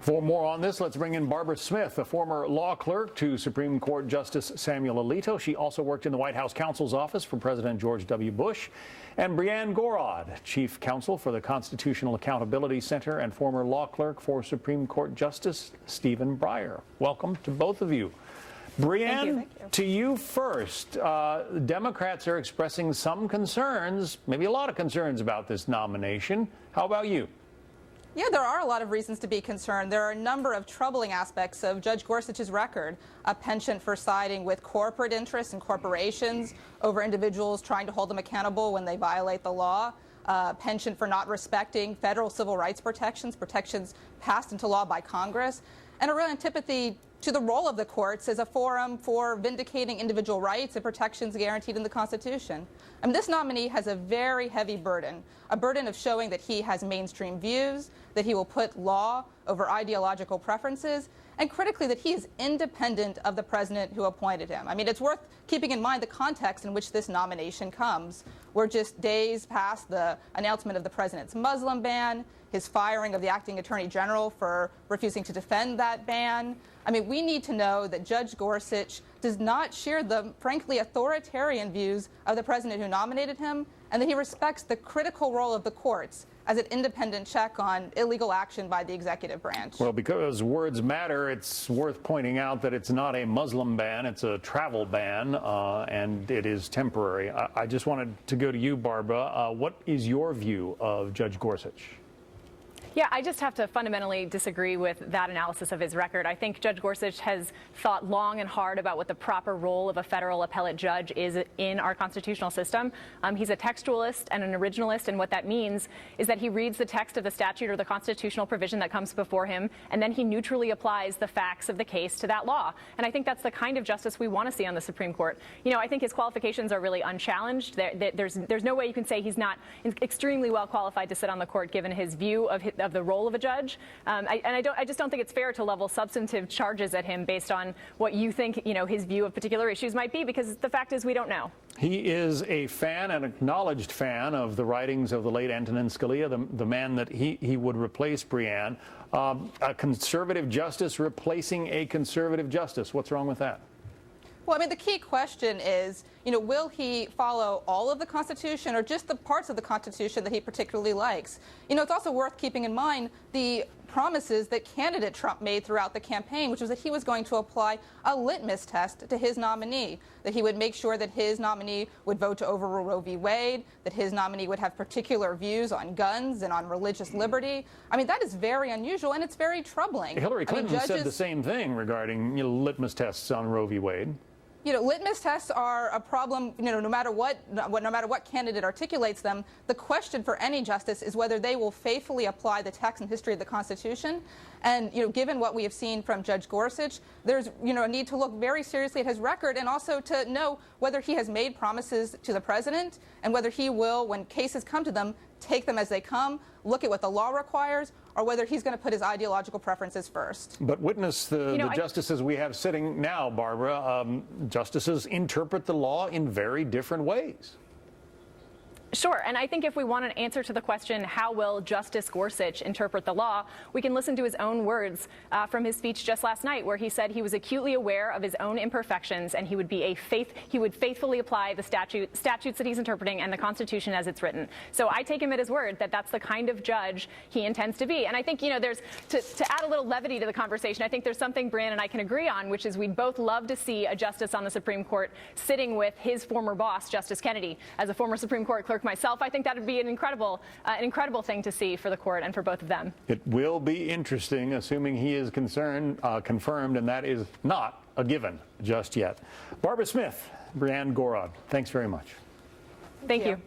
For more on this, let's bring in Barbara Smith, a former law clerk to Supreme Court Justice Samuel Alito. She also worked in the White House counsel's office for President George W. Bush. And Brianne Gorod, chief counsel for the Constitutional Accountability Center and former law clerk for Supreme Court Justice Stephen Breyer. Welcome to both of you. Brianne, to you first. Democrats are expressing some concerns, maybe a lot of concerns about this nomination. How about you? Yeah, there are a lot of reasons to be concerned. There are a number of troubling aspects of Judge Gorsuch's record. A penchant for siding with corporate interests and corporations over individuals, trying to hold them accountable when they violate the law. A penchant for not respecting federal civil rights protections passed into law by Congress. And a real antipathy to the role of the courts as a forum for vindicating individual rights and protections guaranteed in the Constitution. I mean, this nominee has a very heavy burden, a burden of showing that he has mainstream views, that he will put law over ideological preferences, and critically that he is independent of the president who appointed him. I mean, it's worth keeping in mind the context in which this nomination comes. We're just days past the announcement of the president's Muslim ban, his firing of the acting attorney general for refusing to defend that ban. I mean, we need to know that Judge Gorsuch does not share the, frankly, authoritarian views of the president who nominated him, and that he respects the critical role of the courts as an independent check on illegal action by the executive branch. Well, because words matter, it's worth pointing out that it's not a Muslim ban, it's a travel ban, and it is temporary. I just wanted to go to you, Barbara. What is your view of Judge Gorsuch? Yeah, I just have to fundamentally disagree with that analysis of his record. I think Judge Gorsuch has thought long and hard about what the proper role of a federal appellate judge is in our constitutional system. He's a textualist and an originalist, and what that means is that he reads the text of the statute or the constitutional provision that comes before him, and then he neutrally applies the facts of the case to that law. And I think that's the kind of justice we want to see on the Supreme Court. You know, I think his qualifications are really unchallenged. There's no way you can say he's not extremely well qualified to sit on the court given his view of the role of a judge. I just don't think it's fair to level substantive charges at him based on what you think, his view of particular issues might be, because the fact is we don't know. He is a fan, an acknowledged fan of the writings of the late Antonin Scalia, the man that he would replace Brianne. A conservative justice replacing a conservative justice. What's wrong with that? Well, I mean, the key question is, will he follow all of the Constitution or just the parts of the Constitution that he particularly likes? It's also worth keeping in mind the promises that candidate Trump made throughout the campaign, which was that he was going to apply a litmus test to his nominee, that he would make sure that his nominee would vote to overrule Roe v. Wade, that his nominee would have particular views on guns and on religious liberty. I mean, that is very unusual, and it's very troubling. Hillary Clinton said the same thing regarding litmus tests on Roe v. Wade. Litmus tests are a problem, no matter what candidate articulates them. The question for any justice is whether they will faithfully apply the text and history of the Constitution. And, given what we have seen from Judge Gorsuch, there's, a need to look very seriously at his record and also to know whether he has made promises to the president and whether he will, when cases come to them, take them as they come, look at what the law requires, or whether he's going to put his ideological preferences first. But witness the justices we have sitting now, Barbara. Justices interpret the law in very different ways. Sure, and I think if we want an answer to the question, how will Justice Gorsuch interpret the law, we can listen to his own words from his speech just last night, where he said he was acutely aware of his own imperfections and he would faithfully apply the statutes that he's interpreting and the Constitution as it's written. So I take him at his word that that's the kind of judge he intends to be. And I think, there's to add a little levity to the conversation, I think there's something Brianne and I can agree on, which is we'd both love to see a justice on the Supreme Court sitting with his former boss, Justice Kennedy. As a former Supreme Court clerk myself, I think that would be an incredible thing to see for the court and for both of them. It will be interesting, assuming he is confirmed, and that is not a given just yet. Barbara Smith, Brianne Gorod, thanks very much. Thank you.